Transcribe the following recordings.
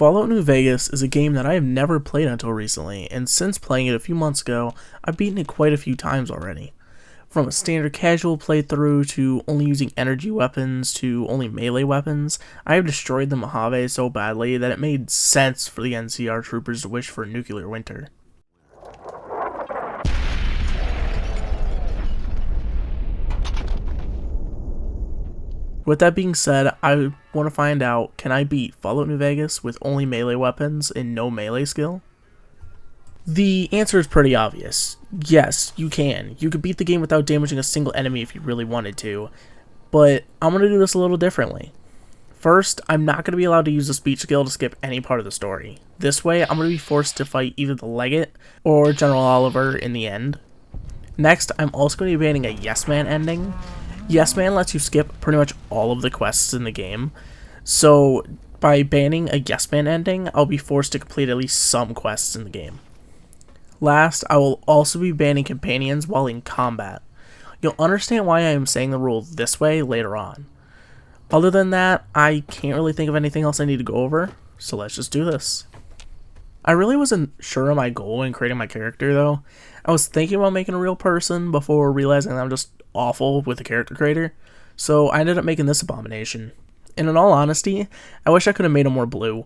Fallout New Vegas is a game that I have never played until recently, and since playing it a few months ago, I've beaten it quite a few times already. From a standard casual playthrough to only using energy weapons to only melee weapons, I have destroyed the Mojave so badly that it made sense for the NCR troopers to wish for a nuclear winter. With that being said, I want to find out, can I beat Fallout New Vegas with only melee weapons and no melee skill? The answer is pretty obvious. Yes, you can. You could beat the game without damaging a single enemy if you really wanted to, but I'm going to do this a little differently. First, I'm not going to be allowed to use the speech skill to skip any part of the story. This way, I'm going to be forced to fight either the Legate or General Oliver in the end. Next, I'm also going to be banning a Yes Man ending. Yes Man lets you skip pretty much all of the quests in the game, so by banning a Yes Man ending, I'll be forced to complete at least some quests in the game. Last, I will also be banning companions while in combat. You'll understand why I am saying the rule this way later on. Other than that, I can't really think of anything else I need to go over, so let's just do this. I really wasn't sure of my goal when creating my character though. I was thinking about making a real person before realizing that I'm just awful with a character creator, so I ended up making this abomination. And in all honesty, I wish I could have made him more blue.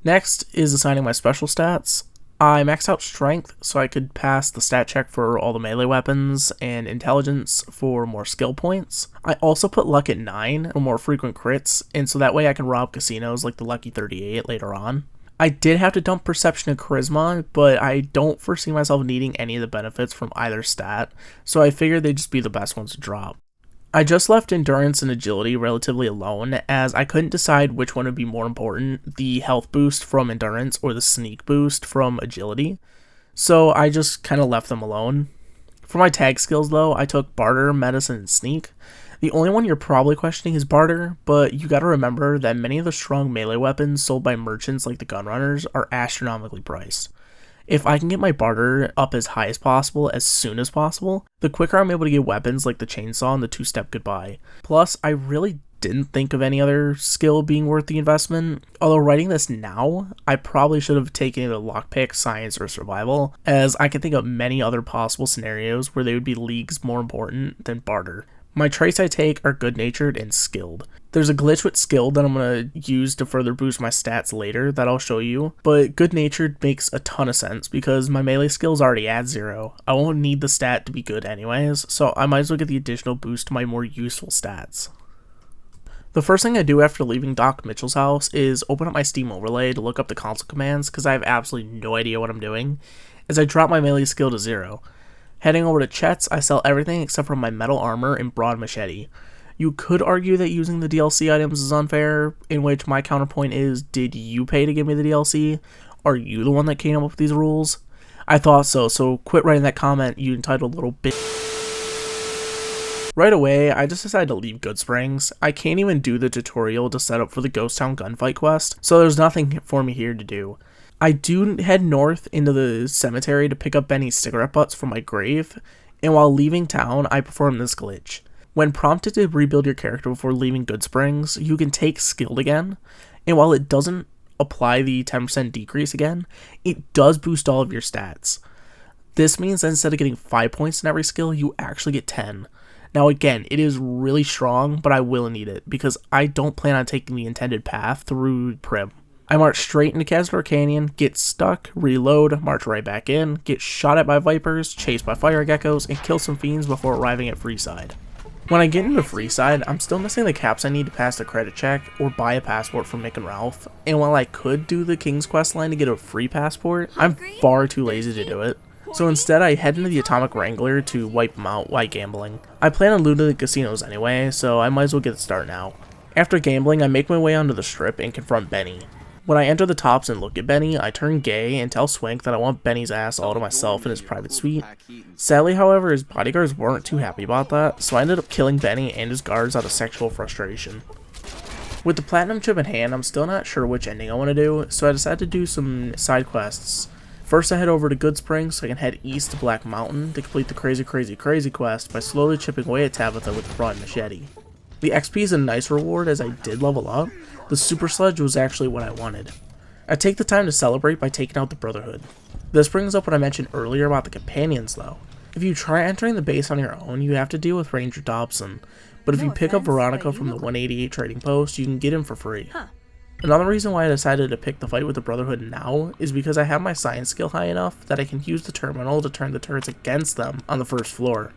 Next is assigning my special stats. I maxed out strength so I could pass the stat check for all the melee weapons and intelligence for more skill points. I also put luck at 9 for more frequent crits, and so that way I can rob casinos like the Lucky 38 later on. I did have to dump perception and charisma, but I don't foresee myself needing any of the benefits from either stat, so I figured they'd just be the best ones to drop. I just left endurance and agility relatively alone, as I couldn't decide which one would be more important, the health boost from endurance or the sneak boost from agility, so I just kind of left them alone. For my tag skills though, I took barter, medicine, and sneak. The only one you're probably questioning is barter, but you gotta remember that many of the strong melee weapons sold by merchants like the gunrunners are astronomically priced. If I can get my barter up as high as possible as soon as possible, the quicker I'm able to get weapons like the chainsaw and the two-step goodbye. Plus, I really didn't think of any other skill being worth the investment. Although writing this now, I probably should have taken either lockpick, science, or survival, as I can think of many other possible scenarios where they would be leagues more important than barter. My traits I take are good-natured and skilled. There's a glitch with skilled that I'm going to use to further boost my stats later that I'll show you, but good-natured makes a ton of sense because my melee skills already at 0. I won't need the stat to be good anyways, so I might as well get the additional boost to my more useful stats. The first thing I do after leaving Doc Mitchell's house is open up my Steam overlay to look up the console commands because I have absolutely no idea what I'm doing, as I drop my melee skill to 0. Heading over to Chet's, I sell everything except for my metal armor and broad machete. You could argue that using the DLC items is unfair, in which my counterpoint is, did you pay to give me the DLC? Are you the one that came up with these rules? I thought so quit writing that comment, you entitled little bitch. Right away, I just decided to leave Goodsprings. I can't even do the tutorial to set up for the Ghost Town gunfight quest, so there's nothing for me here to do. I do head north into the cemetery to pick up Benny's cigarette butts from my grave, and while leaving town, I perform this glitch. When prompted to rebuild your character before leaving Goodsprings, you can take skilled again, and while it doesn't apply the 10% decrease again, it does boost all of your stats. This means that instead of getting 5 points in every skill, you actually get 10. Now again, it is really strong, but I will need it, because I don't plan on taking the intended path through Prim. I march straight into Cazador Canyon, get stuck, reload, march right back in, get shot at by vipers, chased by fire geckos, and kill some fiends before arriving at Freeside. When I get into Freeside, I'm still missing the caps I need to pass the credit check or buy a passport from Mick and Ralph, and while I could do the King's Quest line to get a free passport, I'm far too lazy to do it. So instead I head into the Atomic Wrangler to wipe them out while gambling. I plan on looting the casinos anyway, so I might as well get the start now. After gambling, I make my way onto the strip and confront Benny. When I enter the tops and look at Benny, I turn gay and tell Swank that I want Benny's ass all to myself in his private suite. Sadly, however, his bodyguards weren't too happy about that, so I ended up killing Benny and his guards out of sexual frustration. With the platinum chip in hand, I'm still not sure which ending I want to do, so I decided to do some side quests. First, I head over to Goodsprings so I can head east to Black Mountain to complete the crazy quest by slowly chipping away at Tabitha with the broad machete. The XP is a nice reward as I did level up. The super sludge was actually what I wanted. I take the time to celebrate by taking out the Brotherhood. This brings up what I mentioned earlier about the companions though. If you try entering the base on your own, you have to deal with Ranger Dobson, but if you pick up Veronica from the 188 trading post, you can get him for free. Another reason why I decided to pick the fight with the Brotherhood now is because I have my science skill high enough that I can use the terminal to turn the turrets against them on the first floor,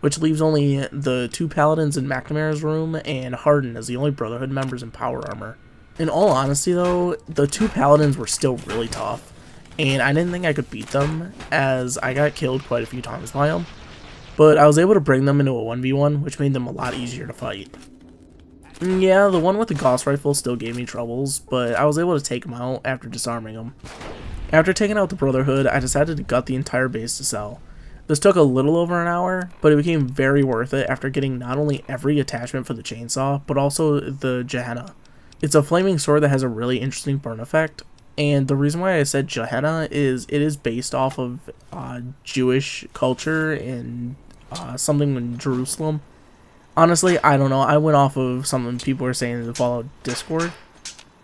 which leaves only the 2 paladins in McNamara's room and Harden as the only Brotherhood members in power armor. In all honesty though, the 2 paladins were still really tough, and I didn't think I could beat them as I got killed quite a few times by them, but I was able to bring them into a 1v1, which made them a lot easier to fight. Yeah, the one with the Gauss rifle still gave me troubles, but I was able to take him out after disarming him. After taking out the Brotherhood, I decided to gut the entire base to sell. This took a little over an hour, but it became very worth it after getting not only every attachment for the chainsaw, but also the Gehenna. It's a flaming sword that has a really interesting burn effect, and the reason why I said Gehenna is it is based off of Jewish culture and something in Jerusalem. Honestly, I don't know. I went off of something people were saying in the Fallout Discord.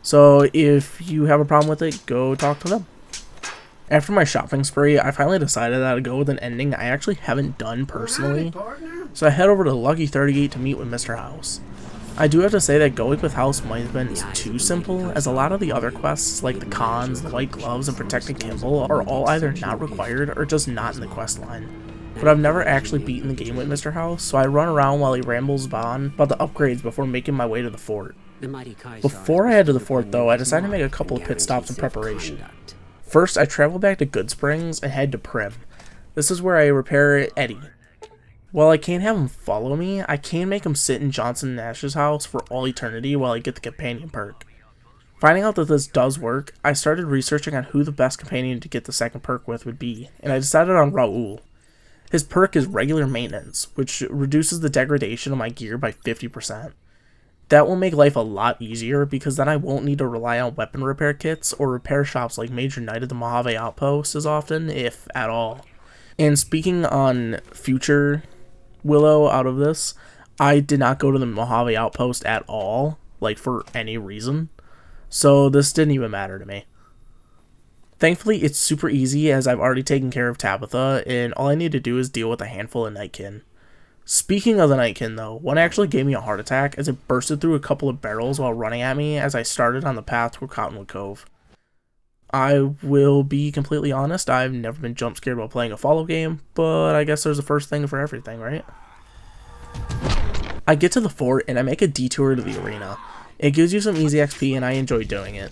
So if you have a problem with it, go talk to them. After my shopping spree, I finally decided that I'd go with an ending I actually haven't done personally. So I head over to Lucky 38 to meet with Mr. House. I do have to say that going with House might have been too simple, as a lot of the other quests, like the cons, the white gloves, and protecting Kimball, are all either not required or just not in the quest line. But I've never actually beaten the game with Mr. House, so I run around while he rambles on about the upgrades before making my way to the fort. Before I head to the fort though, I decided to make a couple of pit stops in preparation. First, I travel back to Good Springs and head to Prim. This is where I repair Eddie. While I can't have him follow me, I can make him sit in Johnson Nash's house for all eternity while I get the companion perk. Finding out that this does work, I started researching on who the best companion to get the second perk with would be, and I decided on Raoul. His perk is regular maintenance, which reduces the degradation of my gear by 50%. That will make life a lot easier because then I won't need to rely on weapon repair kits or repair shops like Major Knight at the Mojave Outpost as often, if at all. And speaking on future Willow out of this, I did not go to the Mojave Outpost at all, like for any reason, so this didn't even matter to me. Thankfully, it's super easy as I've already taken care of Tabitha, and all I need to do is deal with a handful of Nightkin. Speaking of the Nightkin though, one actually gave me a heart attack as it bursted through a couple of barrels while running at me as I started on the path toward Cottonwood Cove. I will be completely honest, I've never been jump scared while playing a Fallout game, but I guess there's a first thing for everything, right? I get to the fort and I make a detour to the arena. It gives you some easy XP and I enjoy doing it.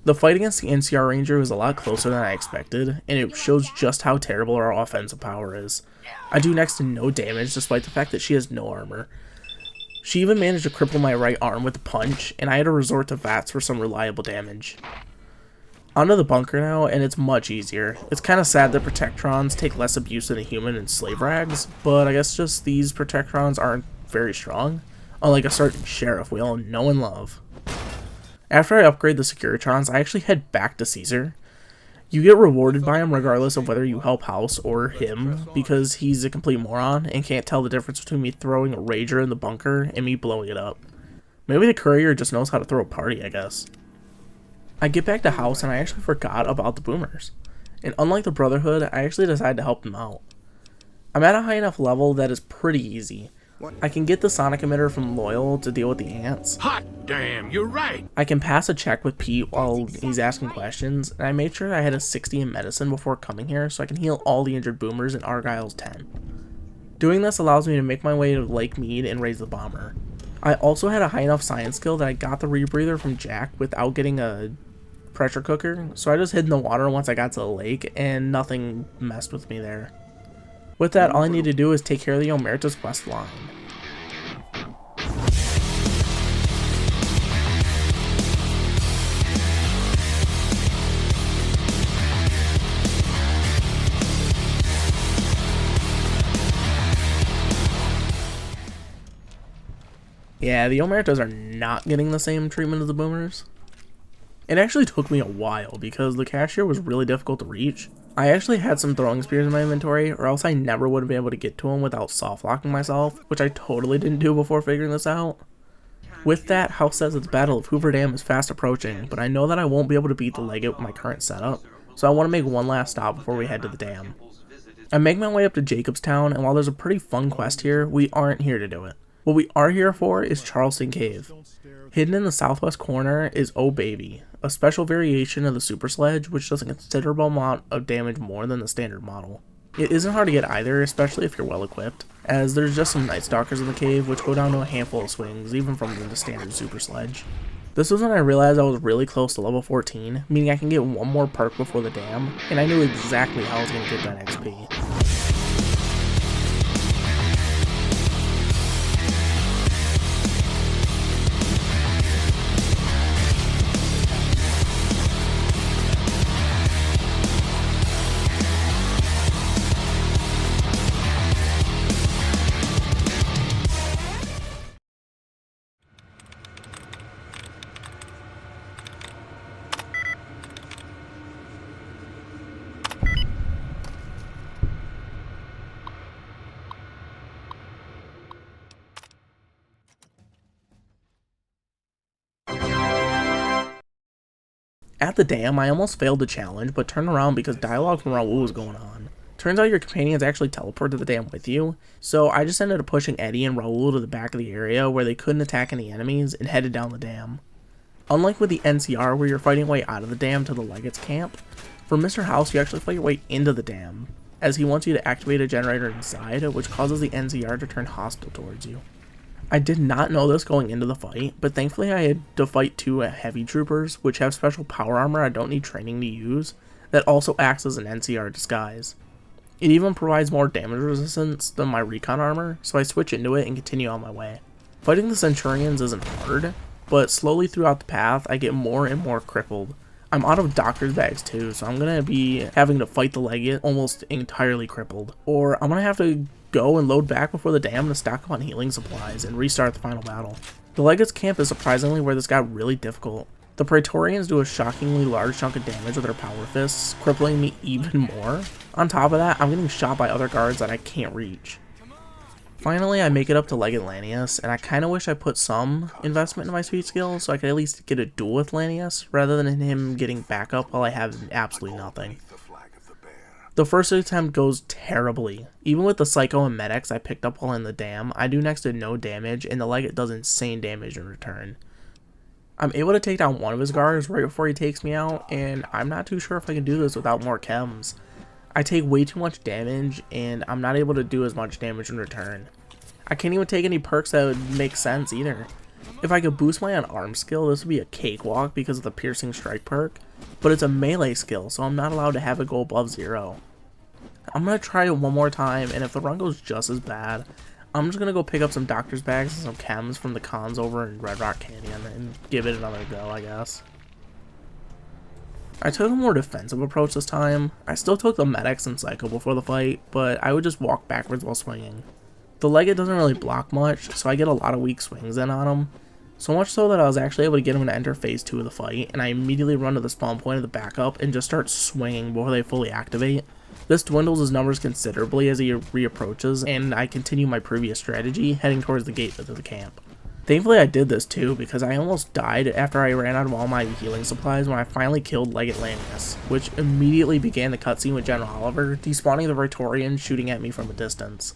The fight against the NCR Ranger was a lot closer than I expected, and it shows just how terrible our offensive power is. I do next to no damage despite the fact that she has no armor. She even managed to cripple my right arm with a punch, and I had to resort to VATS for some reliable damage. Onto the bunker now, and it's much easier. It's kind of sad that Protectrons take less abuse than a human in slave rags, but I guess just these Protectrons aren't very strong, unlike a certain sheriff we all know and love. After I upgrade the Securitrons, I actually head back to Caesar. You get rewarded by him regardless of whether you help House or him, because he's a complete moron and can't tell the difference between me throwing a Rager in the bunker and me blowing it up. Maybe the courier just knows how to throw a party, I guess. I get back to House and I actually forgot about the boomers. And unlike the Brotherhood, I actually decided to help them out. I'm at a high enough level that is pretty easy. I can get the sonic emitter from Loyal to deal with the ants. Hot damn, you're right. I can pass a check with Pete while he's asking questions, and I made sure I had a 60 in medicine before coming here so I can heal all the injured boomers in Argyle's 10. Doing this allows me to make my way to Lake Mead and raise the bomber. I also had a high enough science skill that I got the rebreather from Jack without getting a pressure cooker, so I just hid in the water once I got to the lake, and nothing messed with me there. With that, all I need to do is take care of the Omerta's quest line. Yeah, the Omertas are not getting the same treatment as the boomers. It actually took me a while because the cashier was really difficult to reach. I actually had some throwing spears in my inventory, or else I never would have been able to get to him without soft locking myself, which I totally didn't do before figuring this out. With that, House says that the Battle of Hoover Dam is fast approaching, but I know that I won't be able to beat the Legate with my current setup, so I want to make one last stop before we head to the dam. I make my way up to Jacobstown, and while there's a pretty fun quest here, we aren't here to do it. What we are here for is Charleston Cave. Hidden in the southwest corner is Oh Baby, a special variation of the Super Sledge which does a considerable amount of damage more than the standard model. It isn't hard to get either, especially if you're well equipped, as there's just some Night Stalkers in the cave which go down to a handful of swings, even from the standard Super Sledge. This was when I realized I was really close to level 14, meaning I can get one more perk before the dam, and I knew exactly how I was going to get that XP. At the dam, I almost failed the challenge, but turned around because dialogue from Raul was going on. Turns out your companions actually teleport to the dam with you, so I just ended up pushing Eddie and Raul to the back of the area where they couldn't attack any enemies and headed down the dam. Unlike with the NCR where you're fighting your way out of the dam to the Legate's camp, for Mr. House you actually fight your way into the dam, as he wants you to activate a generator inside, which causes the NCR to turn hostile towards you. I did not know this going into the fight, but thankfully I had to fight two heavy troopers, which have special power armor I don't need training to use, that also acts as an NCR disguise. It even provides more damage resistance than my recon armor, so I switch into it and continue on my way. Fighting the Centurions isn't hard, but slowly throughout the path I get more and more crippled. I'm out of doctor's bags too, so I'm going to be having to fight the Legate almost entirely crippled, or I'm going to have to go and load back before the dam to stock up on healing supplies and restart the final battle. The Legate's camp is surprisingly where this got really difficult. The Praetorians do a shockingly large chunk of damage with their power fists, crippling me even more. On top of that, I'm getting shot by other guards that I can't reach. Finally, I make it up to Legate Lanius, and I kinda wish I put some investment in my speed skill so I could at least get a duel with Lanius, rather than him getting backup while I have absolutely nothing. The first attempt goes terribly. Even with the Psycho and Medics I picked up while in the dam, I do next to no damage, and the Legate does insane damage in return. I'm able to take down one of his guards right before he takes me out, and I'm not too sure if I can do this without more chems. I take way too much damage, and I'm not able to do as much damage in return. I can't even take any perks that would make sense either. If I could boost my unarmed skill, this would be a cakewalk because of the piercing strike perk, but it's a melee skill, so I'm not allowed to have it go above 0. I'm going to try it one more time, and if the run goes just as bad, I'm just going to go pick up some doctor's bags and some chems from the cons over in Red Rock Canyon and give it another go, I guess. I took a more defensive approach this time. I still took the Medics and Psycho before the fight, but I would just walk backwards while swinging. The Legate doesn't really block much, so I get a lot of weak swings in on him. So much so that I was actually able to get him to enter phase 2 of the fight, and I immediately run to the spawn point of the backup and just start swinging before they fully activate. This dwindles his numbers considerably as he reapproaches, and I continue my previous strategy, heading towards the gate of the camp. Thankfully I did this too, because I almost died after I ran out of all my healing supplies when I finally killed Legate Lanius, which immediately began the cutscene with General Oliver, despawning the Praetorians shooting at me from a distance.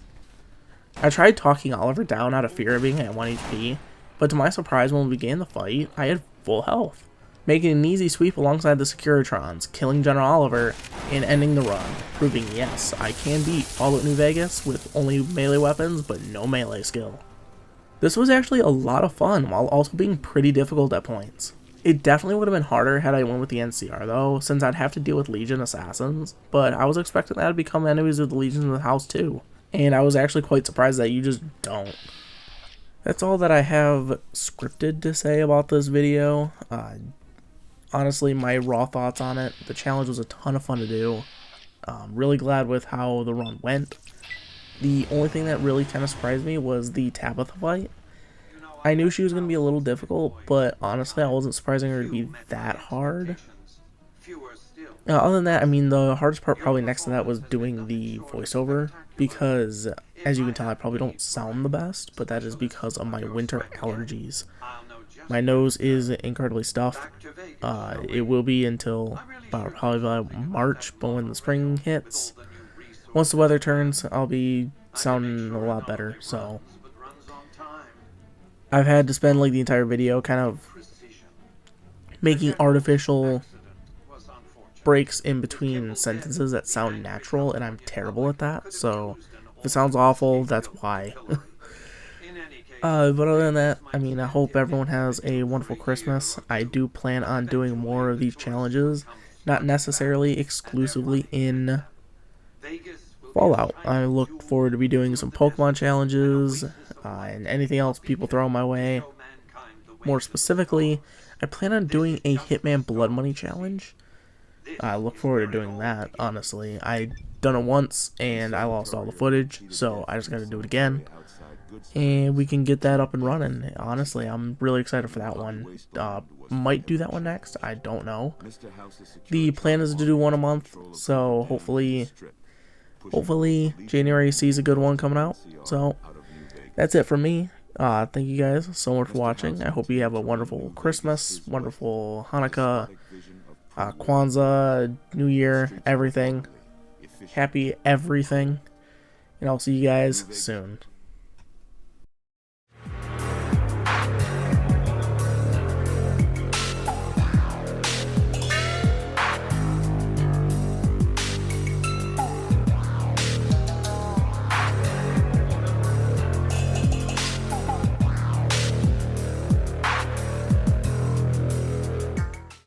I tried talking Oliver down out of fear of being at 1 HP, but to my surprise when we began the fight, I had full health, making an easy sweep alongside the Securitrons, killing General Oliver, and ending the run, proving yes, I can beat Fallout New Vegas with only melee weapons but no melee skill. This was actually a lot of fun while also being pretty difficult at points. It definitely would have been harder had I went with the NCR though, since I'd have to deal with Legion assassins, but I was expecting that to become enemies of the Legions of the House too, and I was actually quite surprised that you just don't. That's all that I have scripted to say about this video. Honestly, my raw thoughts on it, the challenge was a ton of fun to do. Really glad with how the run went. The only thing that really kind of surprised me was the Tabitha fight. I knew she was going to be a little difficult, but honestly I wasn't surprising her to be that hard. Other than that, I mean, the hardest part probably next to that was doing the voiceover, because as you can tell, I probably don't sound the best, but that is because of my winter allergies. My nose is incredibly stuffed. It will be until about probably by March, but when the spring hits, once the weather turns, I'll be sounding a lot better. So I've had to spend like the entire video kind of making artificial breaks in between sentences that sound natural, and I'm terrible at that. So if it sounds awful, that's why. But other than that, I mean, I hope everyone has a wonderful Christmas. I do plan on doing more of these challenges, not necessarily exclusively in Fallout. I look forward to be doing some Pokemon challenges and anything else people throw my way. More specifically, I plan on doing a Hitman Blood Money challenge. I look forward to doing that, honestly. I done it once and I lost all the footage, so I just gotta do it again. And we can get that up and running. Honestly, I'm really excited for that one. Might do that one next. I don't know. The plan is to do one a month, so hopefully January sees a good one coming out. So that's it from me. Thank you guys so much for watching. I hope you have a wonderful Christmas, wonderful Hanukkah, Kwanzaa, New Year, everything. Happy everything. And I'll see you guys soon.